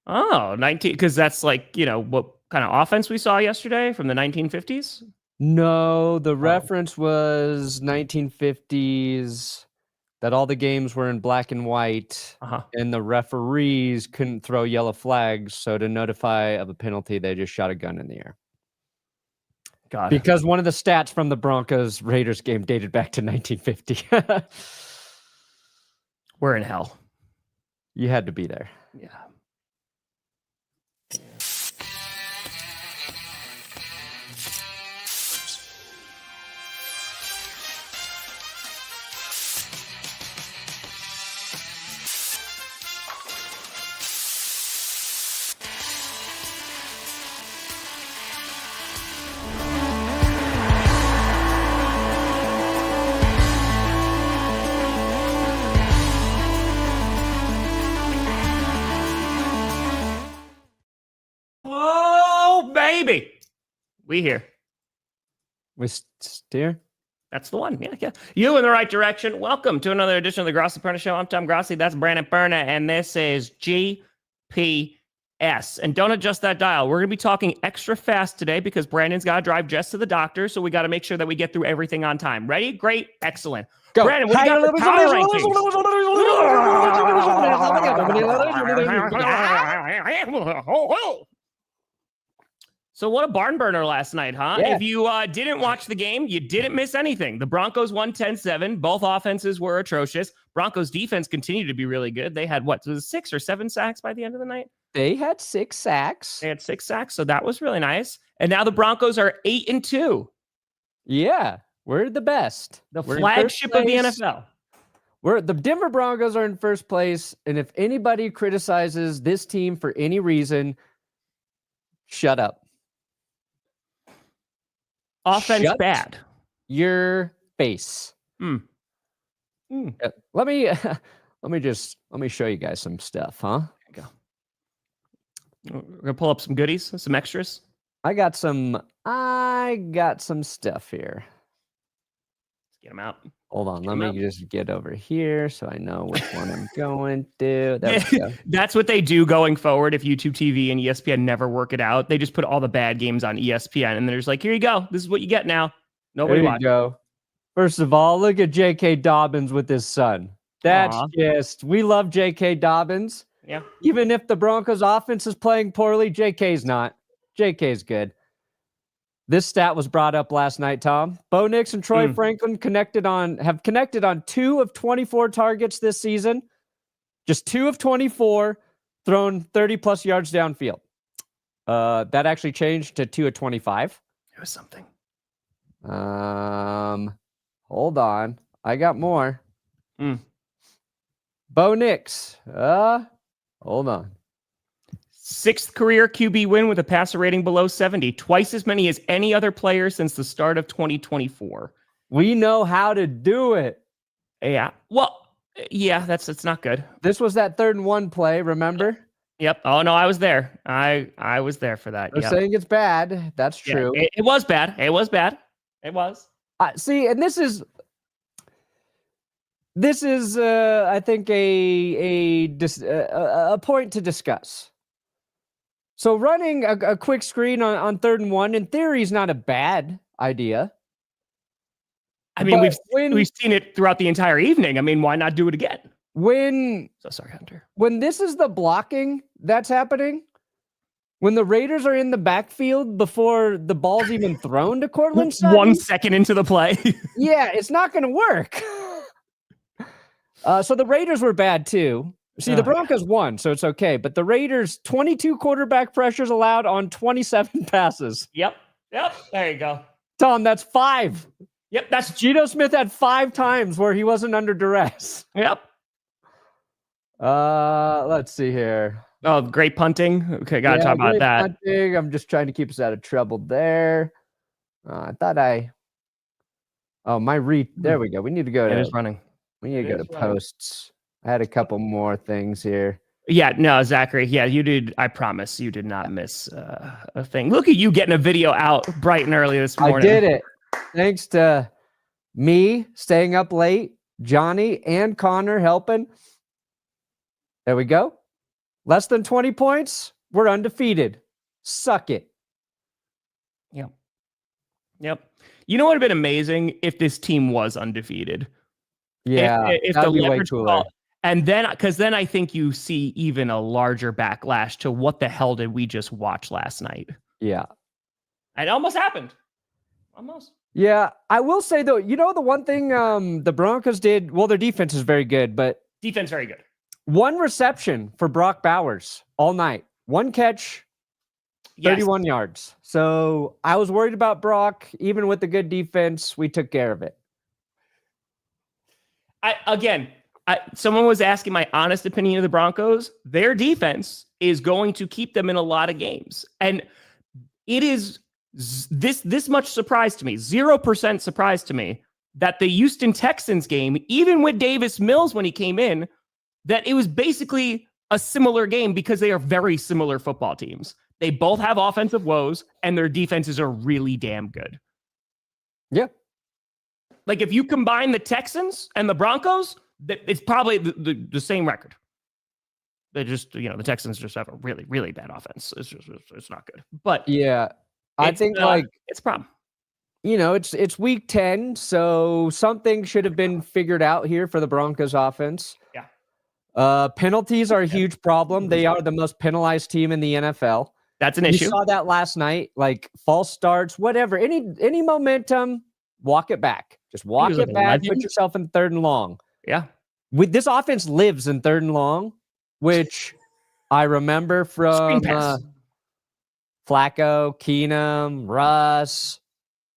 Oh, 19, because that's like, what kind of offense we saw yesterday from the 1950s? No, the reference was 1950s, that all the games were in black and white, and the referees couldn't throw yellow flags, so to notify of a penalty, they just shot a gun in the air. God. Because one of the stats from the Broncos-Raiders game dated back to 1950. We're in hell. You had to be there. Yeah. Oh, baby. We here. We steer? That's the one. Yeah. You in the right direction. Welcome to another edition of the Grossi Perna Show. I'm Tom Grossi. That's Brandon Perna. And this is GPS. And don't adjust that dial. We're going to be talking extra fast today because Brandon's got to drive Jess to the doctor. So we got to make sure that we get through everything on time. Ready? Great. Excellent. Go. Brandon, what do you got for power rankings? So what a barn burner last night, huh? Yeah. If you didn't watch the game, you didn't miss anything. The Broncos won 10-7. Both offenses were atrocious. Broncos defense continued to be really good. They had, 6 or 7 sacks by the end of the night? They had 6 sacks. So that was really nice. And now the Broncos are 8-2. Yeah, we're the best. We're flagship of the NFL. The Denver Broncos are in first place, and if anybody criticizes this team for any reason, shut up. Offense bad. Your face. Mm. Let me show you guys some stuff, huh? Go. We're gonna pull up some goodies, some extras. I got some stuff here. Let's get them out. Hold on, let me just get over here so I know which one I'm going to. There we go. That's what they do going forward. If YouTube TV and ESPN never work it out, they just put all the bad games on ESPN, and they're just like, "Here you go. This is what you get now." Nobody watch. Go. First of all, look at J.K. Dobbins with his son. That's we love J.K. Dobbins. Yeah. Even if the Broncos offense is playing poorly, J.K.'s not. J.K.'s good. This stat was brought up last night, Tom. Bo Nix and Troy Franklin have connected on 2 of 24 targets this season. Just 2 of 24 thrown 30-plus yards downfield. That actually changed to 2 of 25. It was something. Hold on. I got more. Bo Nix. Hold on. 6th career QB win with a passer rating below 70, twice as many as any other player since the start of 2024. We know how to do it. Yeah. Well, yeah, it's not good. This was that 3rd and 1 play, remember? Yep. Oh no, I was there. I was there for that. They're saying it's bad. That's true. Yeah, it was bad. It was bad. It was. See, and this is I think a point to discuss. So running a quick screen on 3rd and 1, in theory, is not a bad idea. I mean, we've seen it throughout the entire evening. I mean, why not do it again? So sorry, Hunter. When this is the blocking that's happening, when the Raiders are in the backfield before the ball's even thrown to Cortland Sutton, 1 second into the play. Yeah, it's not going to work. So the Raiders were bad too. See, the Broncos won, so it's okay. But the Raiders, 22 quarterback pressures allowed on 27 passes. Yep. There you go. Tom, that's 5. Yep, that's Geno Smith had 5 times where he wasn't under duress. Yep. Let's see here. Oh, great punting. Okay, gotta talk about that. Punting. I'm just trying to keep us out of trouble there. There we go. We need to go to. It is running. We need to go to posts. I had a couple more things here. Yeah, no, Zachary. Yeah, you did. I promise you did not miss a thing. Look at you getting a video out bright and early this morning. I did it. Thanks to me staying up late, Johnny and Connor helping. There we go. Less than 20 points, we're undefeated. Suck it. Yep. You know what would have been amazing if this team was undefeated? Yeah, if the that'd be way leverage cooler. call, and then because then I think you see even a larger backlash to what the hell did we just watch last night? Yeah. It almost happened. Almost. Yeah, I will say though, the one thing the Broncos did, well, their defense is very good, but Defense very good. One reception for Brock Bowers all night. One catch, 31 yards. So I was worried about Brock. Even with the good defense, we took care of it. Someone was asking my honest opinion of the Broncos. Their defense is going to keep them in a lot of games. And it is this much surprise to me, 0% surprise to me, that the Houston Texans game, even with Davis Mills when he came in, that it was basically a similar game because they are very similar football teams. They both have offensive woes, and their defenses are really damn good. Yeah. Like, if you combine the Texans and the Broncos, it's probably the same record. They just, the Texans just have a really, really bad offense. It's not good. But yeah, I think it's a problem. It's week 10, so something should have been figured out here for the Broncos offense. Yeah. Penalties are a huge problem. They are the most penalized team in the NFL. That's an issue. You saw that last night, like false starts, whatever. Any momentum, walk it back. Just walk it back. Put yourself in 3rd and long. Yeah. This offense lives in 3rd and long, which I remember from Flacco, Keenum, Russ.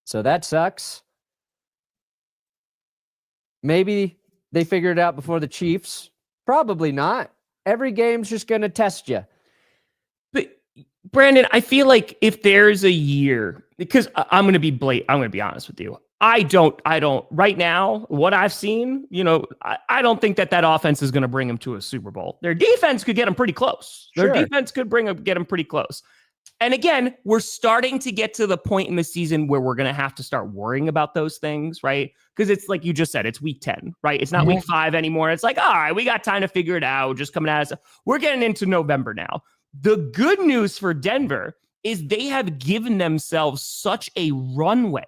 So that sucks. Maybe they figured it out before the Chiefs. Probably not. Every game's just going to test you. But Brandon, I feel like if there's a year, because I'm going to be honest with you. I don't right now, what I've seen, I don't think that offense is going to bring them to a Super Bowl. Their defense could get them pretty close. Their defense could get them pretty close. And again, we're starting to get to the point in the season where we're going to have to start worrying about those things, right? Because it's like you just said, it's week 10, right? It's not week 5 anymore. It's like, all right, we got time to figure it out. Just coming at us. We're getting into November now. The good news for Denver is they have given themselves such a runway,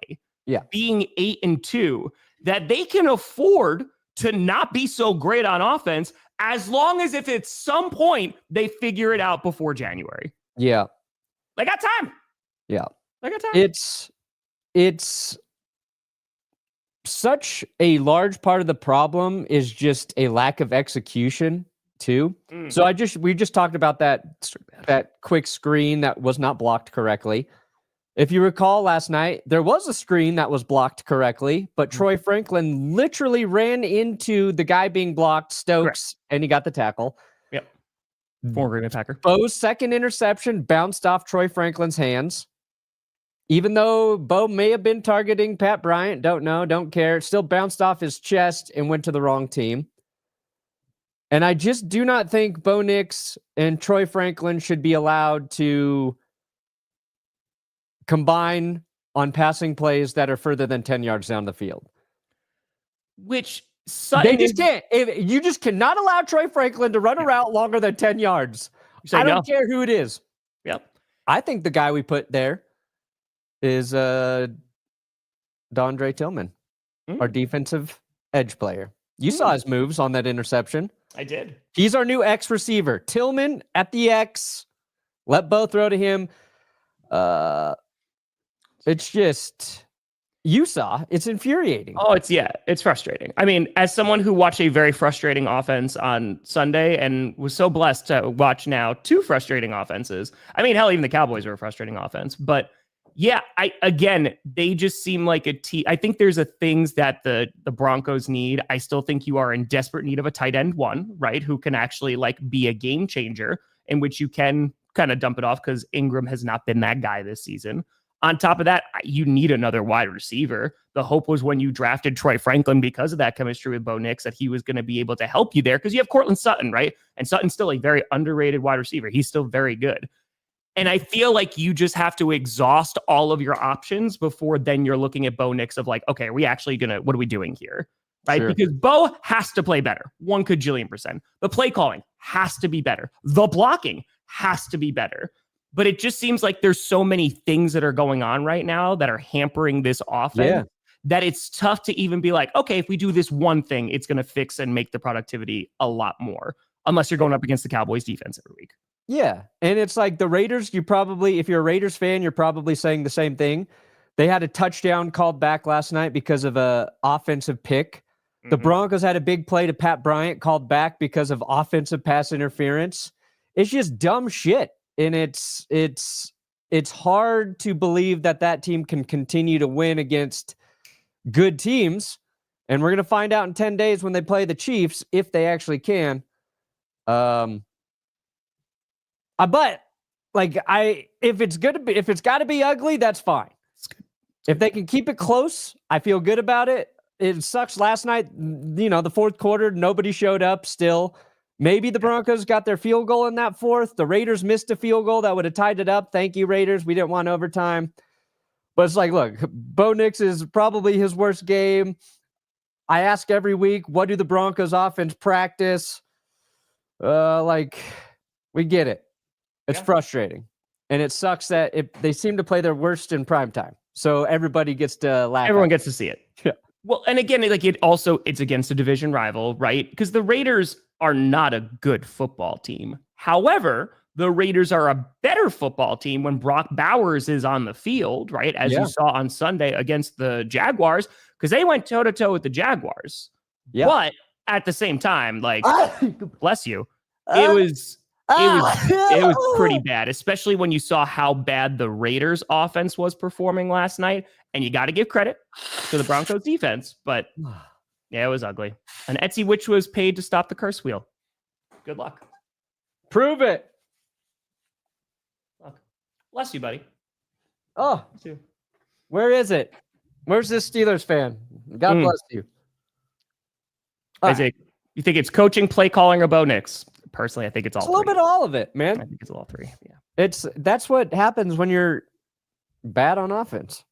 being 8-2, that they can afford to not be so great on offense as long as if at some point they figure it out before January. Yeah. I got time. Yeah. I got time. It's such a large part of the problem is just a lack of execution too. So we just talked about that quick screen that was not blocked correctly. If you recall last night, there was a screen that was blocked correctly, but Troy Franklin literally ran into the guy being blocked, Stokes, and he got the tackle. Yep. Former Green Bay Packer. Bo's second interception bounced off Troy Franklin's hands. Even though Bo may have been targeting Pat Bryant, don't care. It still bounced off his chest and went to the wrong team. And I just do not think Bo Nix and Troy Franklin should be allowed to combine on passing plays that are further than 10 yards down the field. Which they just can't. You just cannot allow Troy Franklin to run a route longer than 10 yards. I don't care who it is. Yep. I think the guy we put there is Dondre Tillman, our defensive edge player. You saw his moves on that interception. I did. He's our new X receiver. Tillman at the X. Let Bo throw to him. It's just, you saw, it's infuriating. Oh, it's frustrating. I mean, as someone who watched a very frustrating offense on Sunday and was so blessed to watch now 2 frustrating offenses. I mean, hell, even the Cowboys were a frustrating offense. But yeah, they just seem like a team. I think there's things that the Broncos need. I still think you are in desperate need of a tight end one, right? Who can actually be a game changer in which you can kind of dump it off because Ingram has not been that guy this season. On top of that, you need another wide receiver. The hope was when you drafted Troy Franklin because of that chemistry with Bo Nix that he was going to be able to help you there because you have Cortland Sutton, right? And Sutton's still a very underrated wide receiver. He's still very good. And I feel like you just have to exhaust all of your options before then you're looking at Bo Nix of okay, are we actually what are we doing here? right? Sure. Because Bo has to play better, 1 kajillion%. The play calling has to be better. The blocking has to be better. But it just seems like there's so many things that are going on right now that are hampering this offense that it's tough to even be like, okay, if we do this one thing, it's going to fix and make the productivity a lot more, unless you're going up against the Cowboys defense every week. Yeah. And it's like the Raiders, if you're a Raiders fan, you're probably saying the same thing. They had a touchdown called back last night because of a offensive pick. The Broncos had a big play to Pat Bryant called back because of offensive pass interference. It's just dumb shit. And it's hard to believe that team can continue to win against good teams. And we're going to find out in 10 days when they play the Chiefs, if they actually can. But if it's got to be ugly, that's fine. If they can keep it close, I feel good about it. It sucks last night. The fourth quarter, nobody showed up still. Maybe the Broncos got their field goal in that fourth. The Raiders missed a field goal that would have tied it up. Thank you, Raiders. We didn't want overtime. But it's like, look, Bo Nix is probably his worst game. I ask every week, what do the Broncos offense practice? We get it. It's frustrating. And it sucks that they seem to play their worst in primetime. So everybody gets to laugh. Everyone gets to see it. Yeah. Well, and again, it's against a division rival, right? Because the Raiders are not a good football team. However, the Raiders are a better football team when Brock Bowers is on the field, right? As you saw on Sunday against the Jaguars, because they went toe-to-toe with the Jaguars. Yeah. But at the same time, bless you, it was pretty bad, especially when you saw how bad the Raiders offense was performing last night. And you got to give credit to the Broncos defense, but yeah, it was ugly. And Etsy Witch was paid to stop the curse wheel. Good luck. Prove it. Look. Bless you, buddy. Oh, where is it? Where's this Steelers fan? God bless you. Isaac, you think it's coaching, play calling, or Bo Nix? Personally, I think it's all a little bit of all of it, man. I think it's all three. Yeah. That's what happens when you're bad on offense.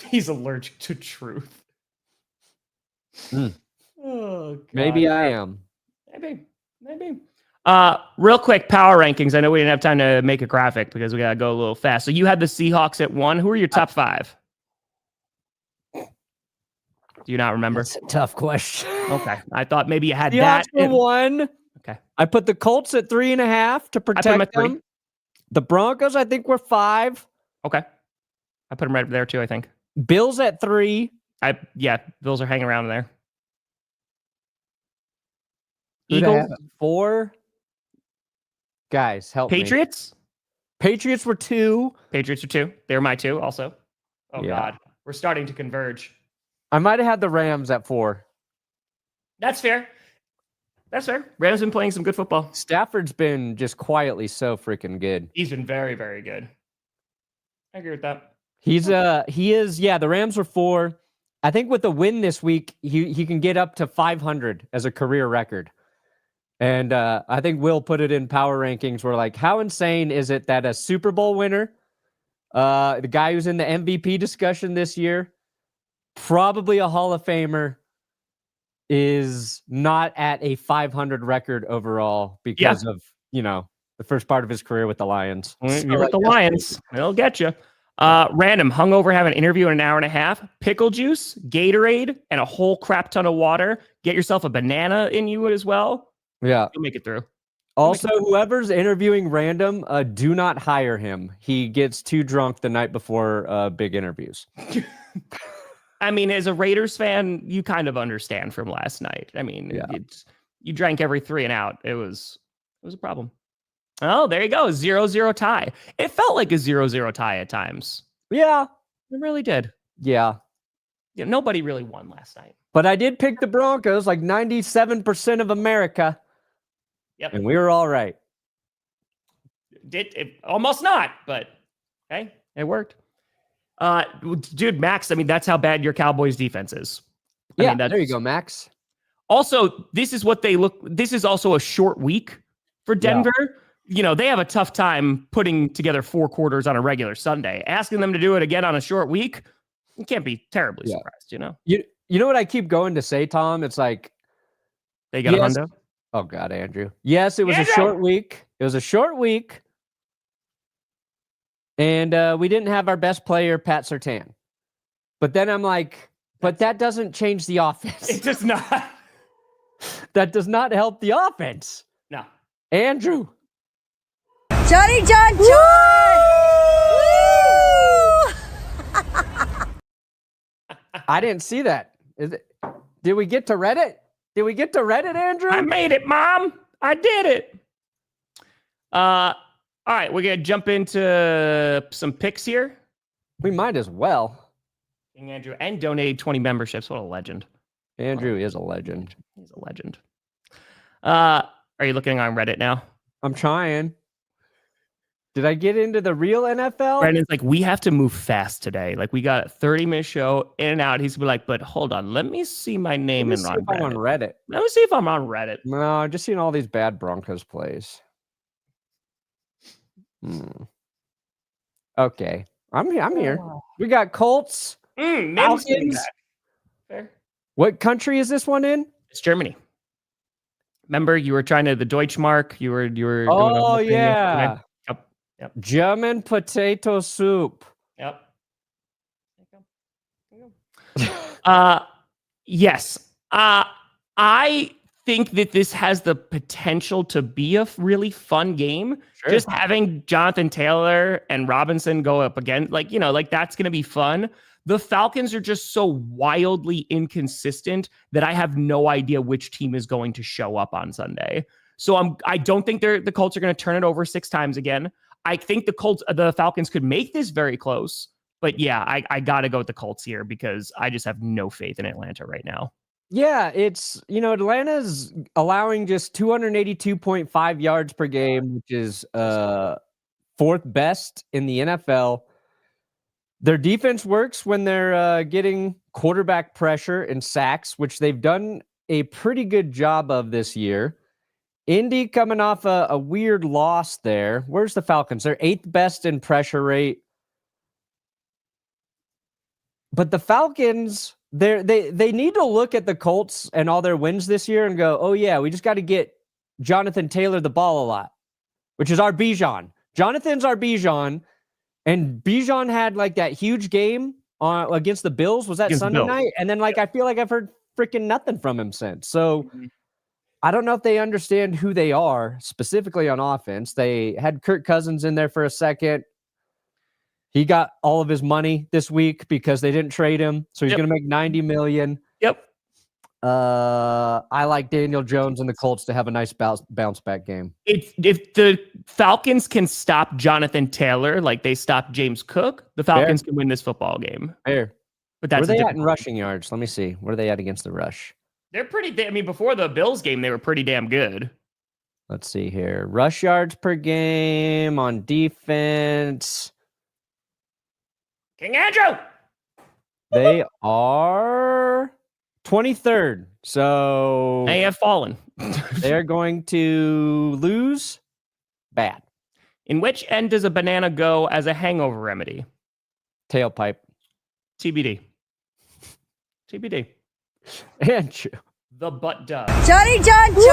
He's allergic to truth. Oh, God. Maybe I am. Maybe. Real quick, power rankings. I know we didn't have time to make a graphic because we got to go a little fast. So you had the Seahawks at 1. Who are your top 5? Do you not remember? That's a tough question. Okay. I thought maybe you had Seahawks were 1. Okay. I put the Colts at 3.5 to protect them. The Broncos, I think, were 5. Okay. I put them right there too, I think. Bills at 3. Bills are hanging around in there. Eagles 4. Guys, help Patriots? me. Patriots were 2. Patriots are 2. They were my 2 also. Oh, God. We're starting to converge. I might have had the Rams at 4. That's fair. Rams been playing some good football. Stafford's been just quietly so freaking good. He's been very, very good. I agree with that. He is. The Rams were 4. I think with the win this week, he can get up to 500 as a career record. And I think Will put it in power rankings. We're like, how insane is it that a Super Bowl winner, the guy who's in the MVP discussion this year, probably a Hall of Famer, is not at a 500 record overall because of, the first part of his career with the Lions. You're with the Lions. They'll get you. Random, hungover, have an interview in an hour and a half, pickle juice, Gatorade, and a whole crap ton of water. Get yourself a banana in you as well. Yeah. You'll make it through. Also, whoever's interviewing Random, do not hire him. He gets too drunk the night before big interviews. I mean, as a Raiders fan, you kind of understand from last night. I mean, you drank every 3 and out. It was a problem. Oh, there you go. 0-0 tie. It felt like a 0-0 tie at times. Yeah. It really did. Yeah. Nobody really won last night. But I did pick the Broncos, like 97% of America. Yep. And we were all right. Almost not, but hey, it worked. Dude, Max, I mean, that's how bad your Cowboys defense is. There you go, Max. Also, this is also a short week for Denver. Yeah. They have a tough time putting together 4 quarters on a regular Sunday. Asking them to do it again on a short week, you can't be terribly surprised, You know what I keep going to say, Tom? It's like, They got a hundo. Oh God, Andrew. Yes, it was Andrew! a short week. It was a short week. And we didn't have our best player, Pat Surtain. But then I'm like, but that doesn't change the offense. It does not. That does not help the offense. No. Andrew. Johnny John John! I didn't see that. Did we get to Reddit? Did we get to Reddit, Andrew? I made it, Mom. I did it. All right, we're gonna jump into some picks here. We might as well. King Andrew and donated 20 memberships. What a legend. Andrew is a legend. He's a legend. Are you looking on Reddit now? I'm trying. Did I get into the real NFL? Brandon's like, we have to move fast today. Like, we got a 30-minute show in and out. He's like, but hold on, let me see my name Let me see if I'm on Reddit. Let me see if I'm on Reddit. No, I've just seen all these bad Broncos plays. Okay, I'm here. We got Colts. Falcons. Fair. What country is this one in? It's Germany. Remember, you were trying to the Deutschmark. You were. Oh yeah. Yep. German potato soup. Yep. Yes. I think that this has the potential to be a really fun game. Sure. Just having Jonathan Taylor and Robinson go up again, that's going to be fun. The Falcons are just so wildly inconsistent that I have no idea which team is going to show up on Sunday. So I don't think the Colts are going to turn it over 6 times again. I think the Falcons could make this very close. But yeah, I got to go with the Colts here because I just have no faith in Atlanta right now. Yeah, it's, Atlanta's allowing just 282.5 yards per game, which is 4th best in the NFL. Their defense works when they're getting quarterback pressure and sacks, which they've done a pretty good job of this year. Indy coming off a weird loss there. Where's the Falcons? They're 8th best in pressure rate. But the Falcons, they need to look at the Colts and all their wins this year and go, oh yeah, we just got to get Jonathan Taylor the ball a lot, which is our Bijan. Jonathan's our Bijan. And Bijan had like that huge game against the Bills. Was that Sunday night? And then I feel like I've heard freaking nothing from him since. So I don't know if they understand who they are specifically on offense. They had Kirk Cousins in there for a second. He got all of his money this week because they didn't trade him. So he's going to make $90 million. Yep. I like Daniel Jones and the Colts to have a nice bounce back game. If the Falcons can stop Jonathan Taylor like they stopped James Cook, the Falcons can win this football game. Fair. But that's where are they at in rushing yards? Let me see. What are they at against the rush? They're pretty. Before the Bills game, they were pretty damn good. Let's see here. Rush yards per game on defense. King Andrew. They are 23rd. So they have fallen. They're going to lose bad. In which end does a banana go as a hangover remedy? Tailpipe. TBD. TBD. Andrew. The butt does. Johnny John John!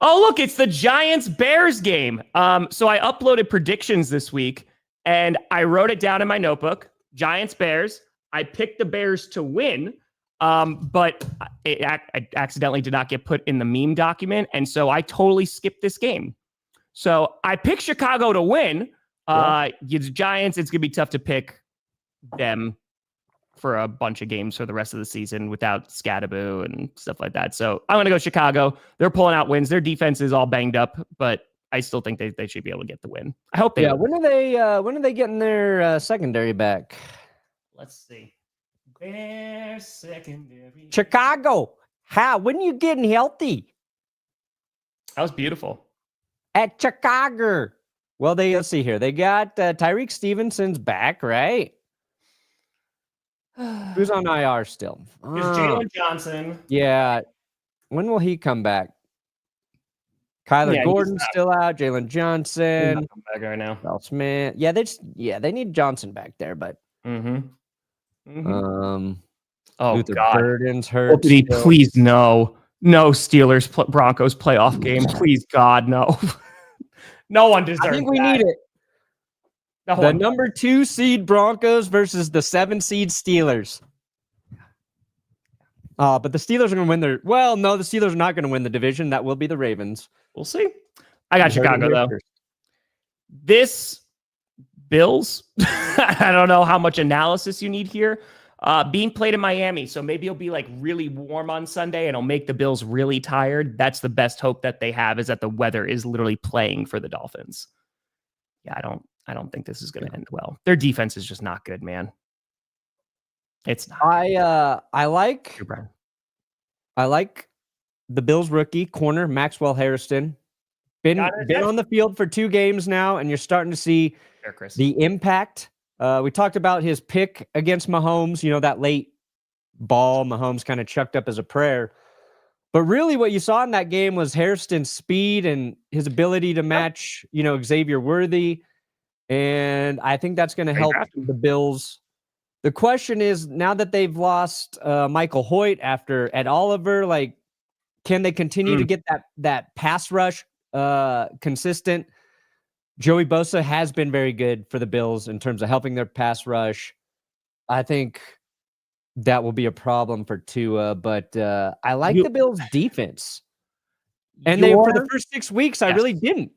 Oh, look, it's the Giants-Bears game. So I uploaded predictions this week, and I wrote it down in my notebook. Giants-Bears. I picked the Bears to win, but I accidentally did not get put in the meme document, and so I totally skipped this game. So I picked Chicago to win. It's Giants. It's going to be tough to pick them for a bunch of games for the rest of the season without Scadaboo and stuff like that. So I'm going to go Chicago. They're pulling out wins. Their defense is all banged up, but I still think they should be able to get the win. I hope they. Yeah. When are they getting their secondary back? Let's see. Bears secondary. Chicago. When are you getting healthy? That was beautiful. At Chicago. Well, let's see here. They got Tyreek Stevenson's back, right? Who's on IR still? There's Jalen Johnson. Yeah. When will he come back? Kyler Yeah, he's Gordon's not- still out. Jalen he's not Johnson. coming back right now. Charles Smith. Yeah, they need Johnson back there, but Oh Luther God. Burden's hurt. Please no. No Steelers Broncos playoff game. Please God, no. No one deserves I think we that. need it. No The one. number 2 seed Broncos versus the 7 seed Steelers. But the Steelers are going to win their. Well, no, the Steelers are not going to win the division. That will be the Ravens. We'll see. I got You heard it Chicago here though. first. This Bills. I don't know how much analysis you need here. Being played in Miami, so maybe it'll be like really warm on Sunday and it'll make the Bills really tired. That's the best hope that they have, is that the weather is literally playing for the Dolphins. Yeah, I don't think this is going to end well. Their defense is just not good, man. It's not. I like You're Brian. the Bills rookie corner Maxwell Harrison. Been on the field for 2 games now, and you're starting to see the impact. We talked about his pick against Mahomes, that late ball Mahomes kind of chucked up as a prayer. But really what you saw in that game was Hairston's speed and his ability to match, Xavier Worthy. And I think that's going to help the Bills. The question is, now that they've lost Michael Hoyt after Ed Oliver, like, can they continue to get that pass rush consistent? Joey Bosa has been very good for the Bills in terms of helping their pass rush. I think that will be a problem for Tua, but I like the Bills' defense. And for the first 6 weeks, I really didn't.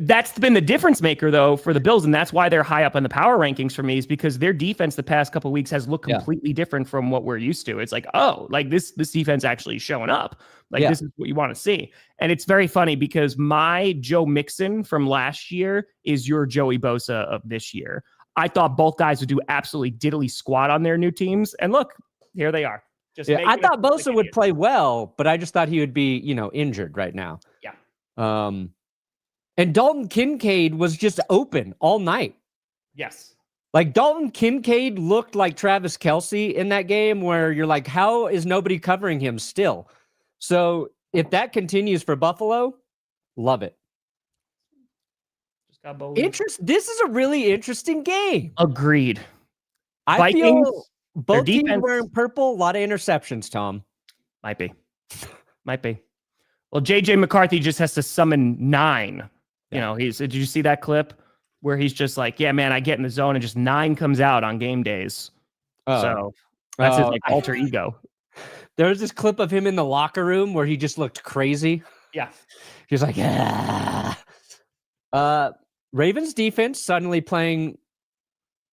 That's been the difference maker, though, for the Bills, and that's why they're high up in the power rankings for me, is because their defense the past couple of weeks has looked completely different from what we're used to. It's like, oh, like this defense actually showing up. Like this is what you want to see. And it's very funny because my Joe Mixon from last year is your Joey Bosa of this year. I thought both guys would do absolutely diddly squat on their new teams, and look, here they are. I thought Bosa would play well, but I just thought he would be, injured right now. Yeah. And Dalton Kincaid was just open all night. Yes. Like Dalton Kincaid looked like Travis Kelce in that game, where you're like, how is nobody covering him still? So if that continues for Buffalo, love it. This is a really interesting game. Agreed. I feel both teams wearing purple, a lot of interceptions, Tom. Might be. Well, JJ McCarthy just has to summon 9. Did you see that clip where he's just like, yeah, man, I get in the zone and just 9 comes out on game days. So that's his alter ego. There was this clip of him in the locker room where he just looked crazy. Yeah. He was like, Ravens defense suddenly playing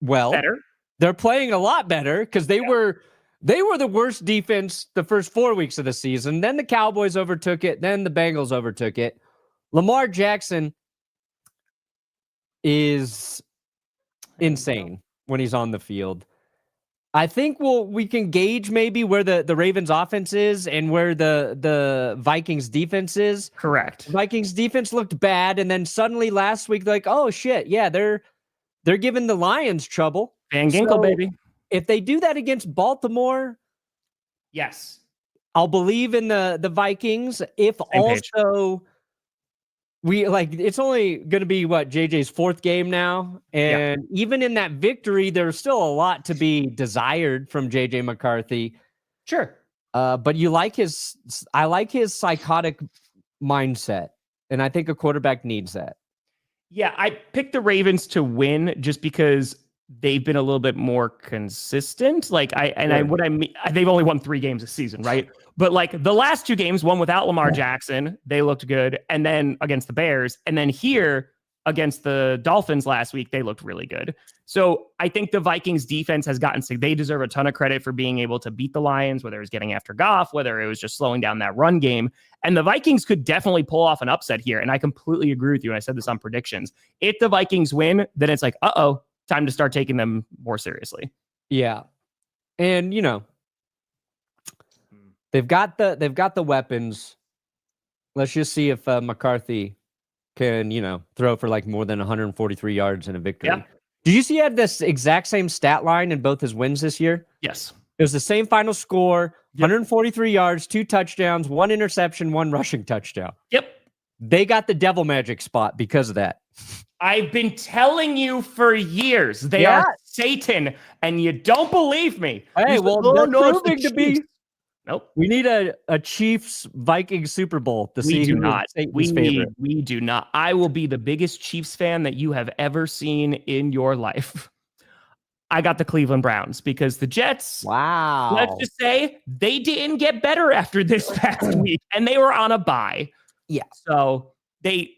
well. Better. They're playing a lot better because they were the worst defense the first 4 weeks of the season. Then the Cowboys overtook it. Then the Bengals overtook it. Lamar Jackson is insane when he's on the field. I think we can gauge maybe where the Ravens offense is and where the Vikings defense is. Correct. Vikings defense looked bad, and then suddenly last week, like, oh shit, yeah, they're giving the Lions trouble. Van Ginkel, baby. If they do that against Baltimore, yes, I'll believe in the Vikings. If also it's only going to be JJ's 4th game now. And even in that victory, there's still a lot to be desired from JJ McCarthy. Sure. But I like his psychotic mindset. And I think a quarterback needs that. Yeah. I picked the Ravens to win just because they've been a little bit more consistent. They've only won 3 games this season, right? But the last 2 games, one without Lamar Jackson, they looked good. And then against the Bears, and then here against the Dolphins last week, they looked really good. So I think the Vikings defense has they deserve a ton of credit for being able to beat the Lions, whether it was getting after Goff, whether it was just slowing down that run game. And the Vikings could definitely pull off an upset here. And I completely agree with you. And I said this on predictions. If the Vikings win, then it's like, time to start taking them more seriously. Yeah. And they've got the weapons. Let's just see if McCarthy can, throw for more than 143 yards in a victory. Yeah. Did you see he had this exact same stat line in both his wins this year? Yes. It was the same final score, 143 yards, 2 touchdowns, 1 interception, 1 rushing touchdown. Yep. They got the devil magic spot because of that. I've been telling you for years they are Satan, and you don't believe me. Hey, They're proving to be. Chiefs." Nope. We need a Chiefs Vikings Super Bowl to see who is Satan's favorite. We do not. I will be the biggest Chiefs fan that you have ever seen in your life. I got the Cleveland Browns because the Jets, wow. Let's just say they didn't get better after this past week, and they were on a bye. Yeah. So they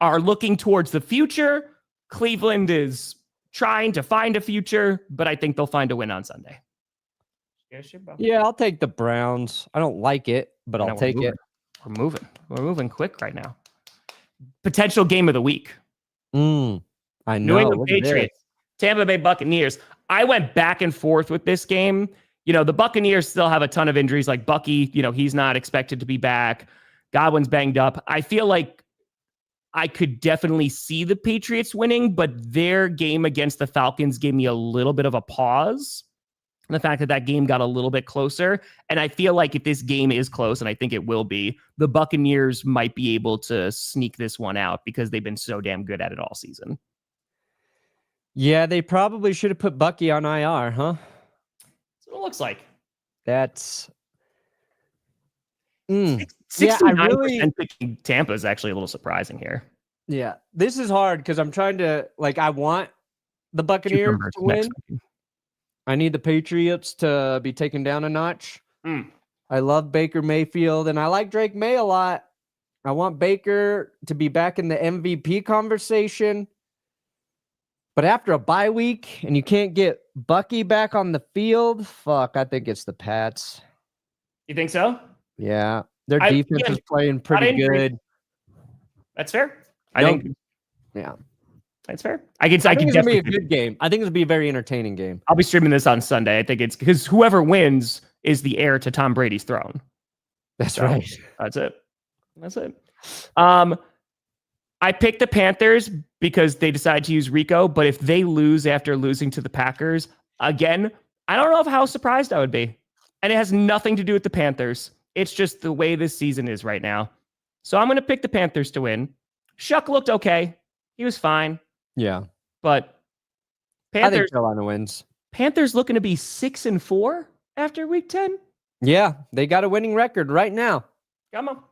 are looking towards the future. Cleveland is trying to find a future, but I think they'll find a win on Sunday. Yeah, I'll take the Browns. I don't like it, but I'll take it. We're moving quick right now. Potential game of the week. I know. New England Patriots, Tampa Bay Buccaneers. I went back and forth with this game. The Buccaneers still have a ton of injuries. Like Bucky, he's not expected to be back. Godwin's banged up. I feel like I could definitely see the Patriots winning, but their game against the Falcons gave me a little bit of a pause. And the fact that game got a little bit closer. And I feel like if this game is close, and I think it will be, the Buccaneers might be able to sneak this one out because they've been so damn good at it all season. Yeah, they probably should have put Bucky on IR, huh? That's what it looks like. That's... 69% picking Tampa is actually a little surprising here. Yeah, this is hard because I'm trying to, I want the Buccaneers to win. I need the Patriots to be taken down a notch. I love Baker Mayfield, and I like Drake May a lot. I want Baker to be back in the MVP conversation. But after a bye week, and you can't get Bucky back on the field, I think it's the Pats. You think so? Yeah. Their defense is playing pretty good. That's fair. I think. Yeah. That's fair. I think it's going to be a good game. I think it's going to be a very entertaining game. I'll be streaming this on Sunday. I think it's because whoever wins is the heir to Tom Brady's throne. That's right. That's it. I picked the Panthers because they decided to use Rico, but if they lose after losing to the Packers, again, I don't know how surprised I would be. And it has nothing to do with the Panthers. It's just the way this season is right now. So I'm going to pick the Panthers to win. Shuck looked okay. He was fine. Yeah. But I think Carolina wins. Panthers looking to be 6-4 after week 10. Yeah, they got a winning record right now. Come on.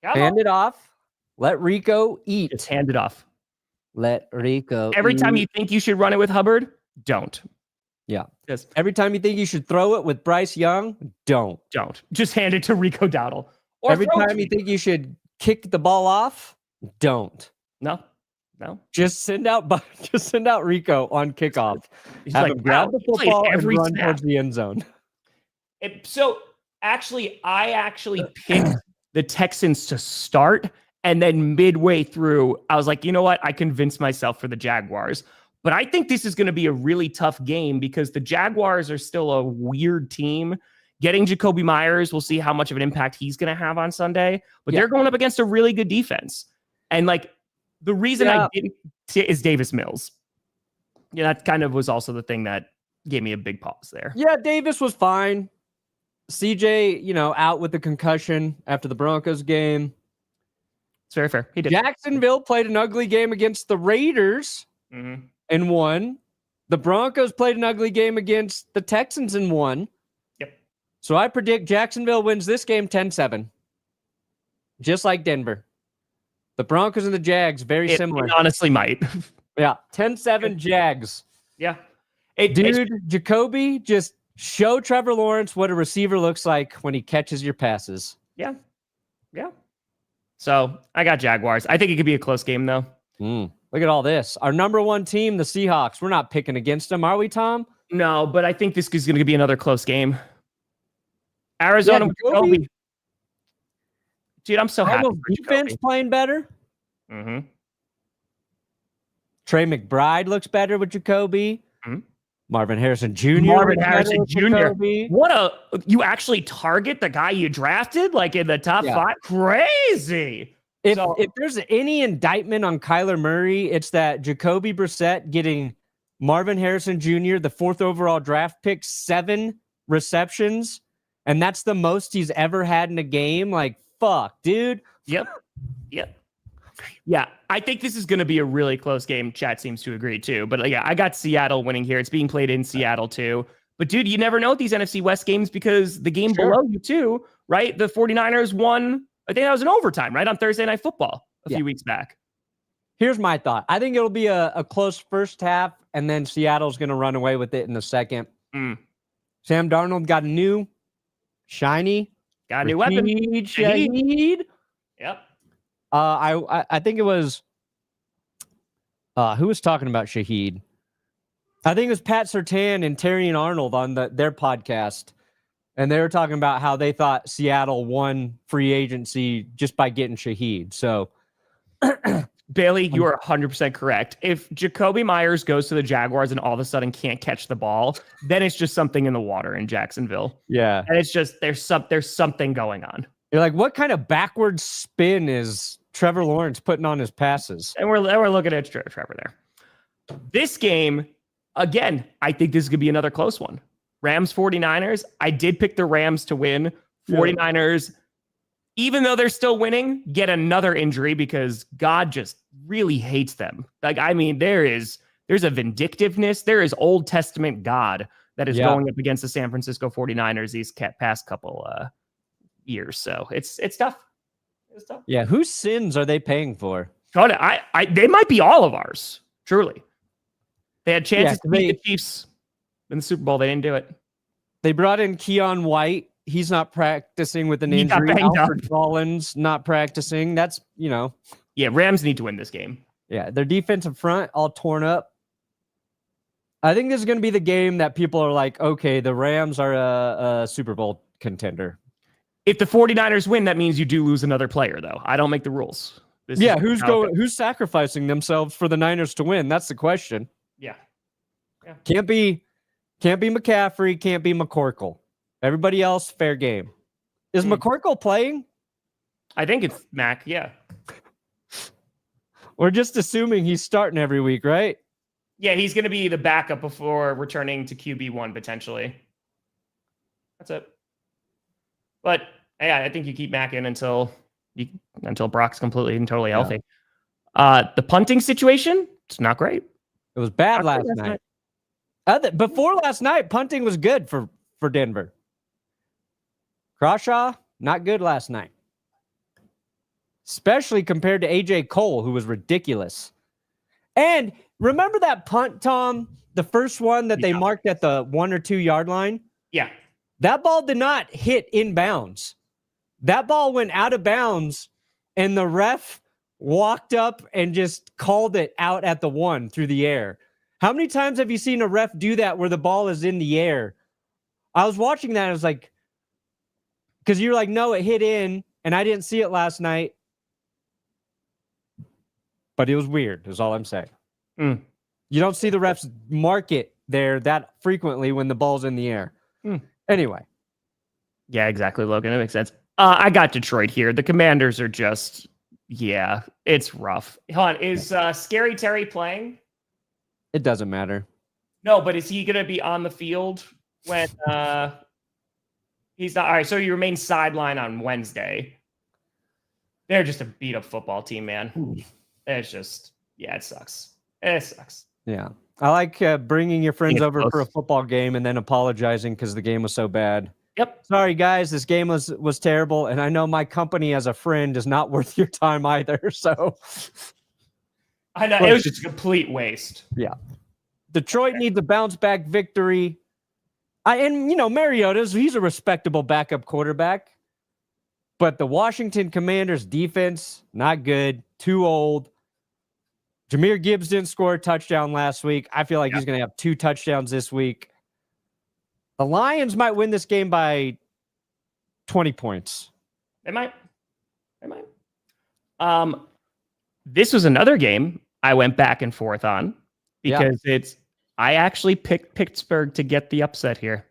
Hand it off. Let Rico eat. Just hand it off. Let Rico Every time you think you should run it with Hubbard, don't. Yeah. Every time you think you should throw it with Bryce Young, don't. Just hand it to Rico Dowdle. Or every time you think you should kick the ball off, don't. No. Just send out Rico on kickoff. He's Have like, him grab the football and run towards the end zone. I picked the Texans to start, and then midway through, I was like, you know what? I convinced myself for the Jaguars. But I think this is going to be a really tough game because the Jaguars are still a weird team. Getting Jacoby Myers, we'll see how much of an impact he's going to have on Sunday. But they're going up against a really good defense. And the reason I didn't is Davis Mills. Yeah, that kind of was also the thing that gave me a big pause there. Yeah, Davis was fine. CJ, out with the concussion after the Broncos game. It's very fair. He did. Jacksonville played an ugly game against the Raiders and won. The Broncos played an ugly game against the Texans and won. Yep. So I predict Jacksonville wins this game 10-7. Just like Denver. The Broncos and the Jags, very similar. It honestly might. Yeah, 10-7 Jags. Yeah. Jacoby, just show Trevor Lawrence what a receiver looks like when he catches your passes. Yeah. So I got Jaguars. I think it could be a close game, though. Look at all this. Our number one team, the Seahawks. We're not picking against them, are we, Tom? No, but I think this is going to be another close game. Arizona with Jacoby. Dude, I'm so happy. Defense playing better. Mm-hmm. Trey McBride looks better with Jacoby. Mm-hmm. Marvin Harrison Jr. You actually target the guy you drafted in the top 5? Crazy. If there's any indictment on Kyler Murray, it's that Jacoby Brissett getting Marvin Harrison Jr., the 4th overall draft pick, 7 receptions, and that's the most he's ever had in a game. Fuck, dude. Yep. Yep. Yeah, I think this is going to be a really close game. Chat seems to agree too. But yeah, I got Seattle winning here. It's being played in Seattle too. But dude, you never know with these NFC West games because the game below you too, right? The 49ers won, I think that was an overtime, right? On Thursday Night Football a few weeks back. Here's my thought. I think it'll be a close first half, and then Seattle's going to run away with it in the second. Sam Darnold got a new, shiny, got a new weapon. Shaheed. Yep. I think it was who was talking about Shaheed? I think it was Pat Surtain and Terry and Arnold on their podcast, and they were talking about how they thought Seattle won free agency just by getting Shaheed. So, Bailey, you are 100% correct. If Jacoby Myers goes to the Jaguars and all of a sudden can't catch the ball, then it's just something in the water in Jacksonville. Yeah, and it's just there's something going on. You're like, what kind of backward spin is Trevor Lawrence putting on his passes? And we're looking at Trevor there. This game, again, I think this is going to be another close one. Rams 49ers. I did pick the Rams to win. 49ers, even though they're still winning, get another injury because God just really hates them. Like, I mean, there's a vindictiveness. There is Old Testament God that is going up against the San Francisco 49ers these past couple years. So it's tough. It's tough. Yeah, whose sins are they paying for? They might be all of ours. Truly, they had chances to beat the Chiefs in the Super Bowl. They didn't do it. They brought in Keon White. He's not practicing with an injury. Alfred Collins not practicing. That's Yeah, Rams need to win this game. Yeah, their defensive front all torn up. I think this is going to be the game that people are like, okay, the Rams are a Super Bowl contender. If the 49ers win, that means you do lose another player, though. I don't make the rules. Who's sacrificing themselves for the Niners to win? That's the question. Yeah. Can't be McCaffrey, can't be McCorkle. Everybody else, fair game. Is McCorkle playing? I think it's Mac, yeah. We're just assuming he's starting every week, right? Yeah, he's going to be the backup before returning to QB1 potentially. That's it. But yeah, I think you keep Mac in until Brock's completely and totally healthy. The punting situation, it's not great. It was bad last night. Before last night, punting was good for Denver. Crawshaw, not good last night. Especially compared to AJ Cole, who was ridiculous. And remember that punt, Tom? The first one that they marked at the 1 or 2 yard line? Yeah. That ball did not hit in bounds. That ball went out of bounds, and the ref walked up and just called it out at the 1 through the air. How many times have you seen a ref do that where the ball is in the air? I was watching that. I was like, because you're like, no, it hit in, and I didn't see it last night. But it was weird, is all I'm saying. You don't see the refs mark it there that frequently when the ball's in the air. Anyway. Yeah, exactly, Logan. It makes sense. I got Detroit here. The Commanders are just, it's rough. Hold on, is Scary Terry playing? It doesn't matter. No, but is he going to be on the field when he's not? All right, so he remains sideline on Wednesday. They're just a beat-up football team, man. It's just, it sucks. It sucks. Yeah. I like bringing your friends over for a football game and then apologizing because the game was so bad. Yep. Sorry, guys. This game was terrible. And I know my company as a friend is not worth your time either. So I know. It was just a complete waste. Yeah. Detroit needs a bounce back victory. Mariota's, he's a respectable backup quarterback. But the Washington Commanders defense, not good. Too old. Jahmyr Gibbs didn't score a touchdown last week. I feel like he's going to have 2 touchdowns this week. The Lions might win this game by 20 points. They might. This was another game I went back and forth on because I actually picked Pittsburgh to get the upset here.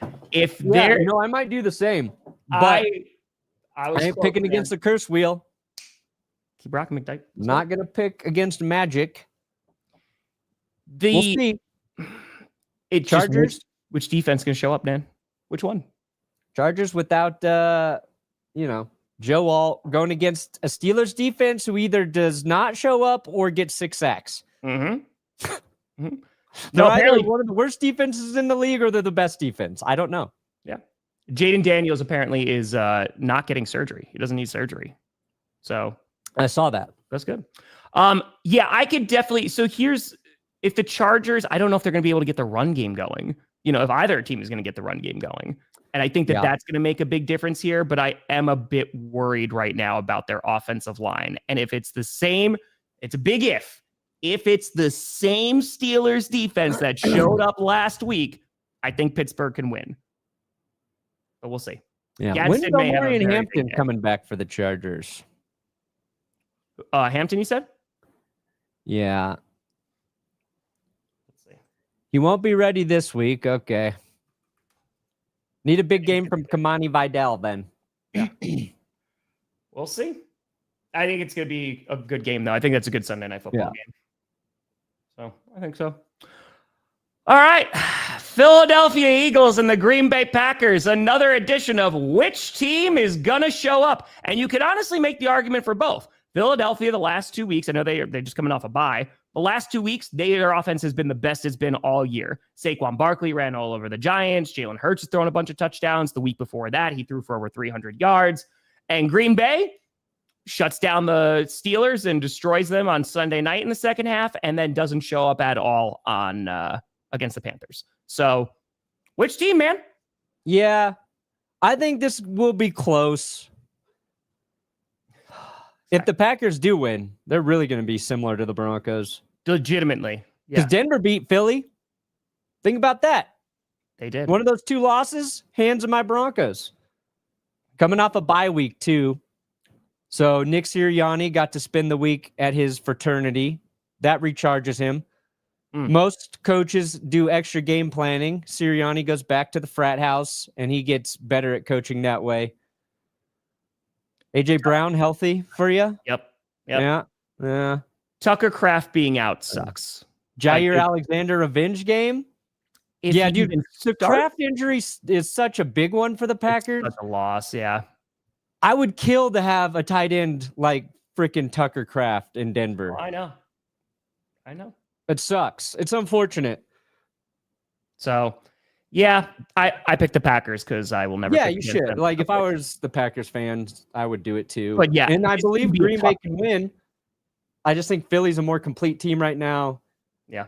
I might do the same. But I was picking against the curse wheel. Keep rocking, McDyke. Not going to pick against Magic. We'll see. Chargers. Which defense can show up, Dan? Which one? Chargers without, Joe Alt going against a Steelers defense who either does not show up or gets 6 sacks. Mm-hmm. Mm-hmm. They're No, either apparently one of the worst defenses in the league or they're the best defense. I don't know. Yeah. Jaden Daniels apparently is not getting surgery. He doesn't need surgery. So I saw that. that's good. Yeah, I could definitely. So here's if the Chargers, I don't know if they're going to be able to get the run game going. If either team is going to get the run game going. And I think that that's going to make a big difference here. But I am a bit worried right now about their offensive line. And if it's the same, it's a big if. If it's the same Steelers defense that showed up last week, I think Pittsburgh can win. But we'll see. Yeah. Gadsden When may have a Marion very Hampton big day. coming back for the Chargers? Hampton, you said? Yeah. Let's see. He won't be ready this week. Okay. Need a big game from Kamani Vidal then. Yeah. We'll see. I think it's going to be a good game, though. I think that's a good Sunday Night Football game. So I think so. All right. Philadelphia Eagles and the Green Bay Packers. Another edition of which team is going to show up. And you could honestly make the argument for both. Philadelphia, the last 2 weeks, I know they're just coming off a bye. The last 2 weeks, their offense has been the best it's been all year. Saquon Barkley ran all over the Giants. Jalen Hurts has thrown a bunch of touchdowns. The week before that, he threw for over 300 yards. And Green Bay shuts down the Steelers and destroys them on Sunday night in the second half, and then doesn't show up at all on against the Panthers. So, which team, man? Yeah, I think this will be close. If the Packers do win, they're really going to be similar to the Broncos. Legitimately. Because Yeah, Denver beat Philly. Think about that. they did. One of those 2 losses, hands of my Broncos. Coming off a bye week, too. So Nick Sirianni got to spend the week at his fraternity. That recharges him. Most coaches do extra game planning. Sirianni goes back to the frat house, and he gets better at coaching that way. AJ Brown, healthy for you? Yep. Yeah. Tucker Kraft being out sucks. Jair Alexander revenge game? Yeah, dude. The Kraft injury is such a big one for the Packers. Such a loss, yeah. I would kill to have a tight end like freaking Tucker Kraft in Denver. I know. It sucks. It's unfortunate. So, yeah, I picked the Packers because I will never. Yeah, pick you against should. them. Like, if I was the Packers fan, I would do it too. But yeah, and I it's believe gonna be Green Bay tough. can win. I just think Philly's a more complete team right now. Yeah.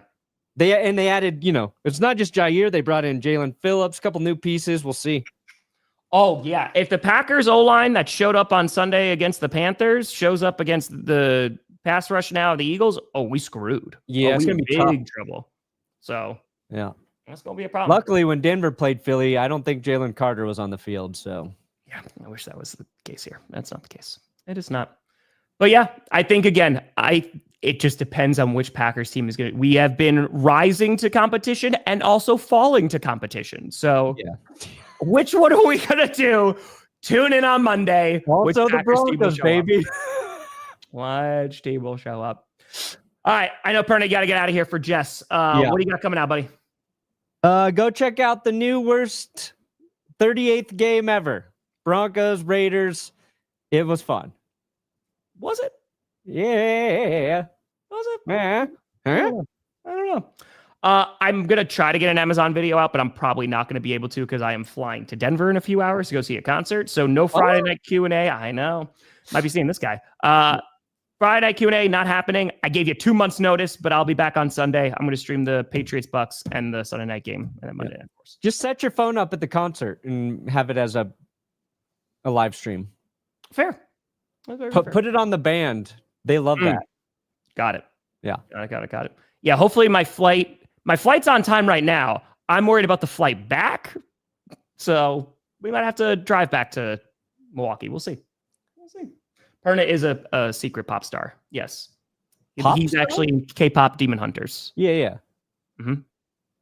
They added, it's not just Jair. They brought in Jalen Phillips, a couple new pieces. We'll see. Oh, yeah. If the Packers O-line that showed up on Sunday against the Panthers shows up against the pass rush now of the Eagles, we screwed. Yeah, it's we going to be in big tough. trouble. So, Yeah. that's going to be a problem. Luckily, when Denver played Philly, I don't think Jalen Carter was on the field. So, Yeah, I wish that was the case here. That's not the case. It is not. But yeah, I think, again, it just depends on which Packers team is going to. We have been rising to competition and also falling to competition. So, which one are we going to do? Tune in on Monday. also the Packers team will Broncos, show baby. up. Which team will show up? All right. I know, Perna, you got to get out of here for Jess. What do you got coming out, buddy? Go check out the new worst 38th game ever. Broncos, Raiders. It was fun. Was it? Yeah. Was it? Huh? I don't know. I'm going to try to get an Amazon video out, but I'm probably not going to be able to because I am flying to Denver in a few hours to go see a concert. So no Friday night Q&A. I know. Might be seeing this guy. Friday night Q&A, not happening. I gave you 2 months notice, but I'll be back on Sunday. I'm going to stream the Patriots Bucks and the Sunday night game and then Monday night, of course. Just set your phone up at the concert and have it as a live stream. Fair. Put it on the band. They love that. Got it. Yeah. Got it. Yeah, hopefully my flight's on time right now. I'm worried about the flight back. So we might have to drive back to Milwaukee. We'll see. Perna is a secret pop star. Yes. He's star? actually in K-pop Demon Hunters. Yeah. Mhm.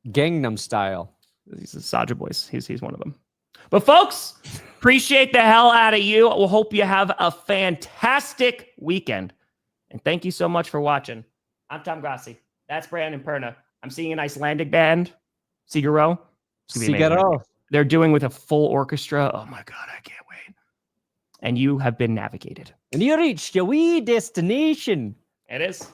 Gangnam Style. He's the Saja Boys. He's one of them. But folks, appreciate the hell out of you. We'll hope you have a fantastic weekend. And thank you so much for watching. I'm Tom Grossi. That's Brandon Perna. I'm seeing an Icelandic band, Sigaro. It's gonna be amazing. Sigaro. They're doing with a full orchestra. Oh my God, I can't wait. and you have been navigated. And you reached your wee destination. It is.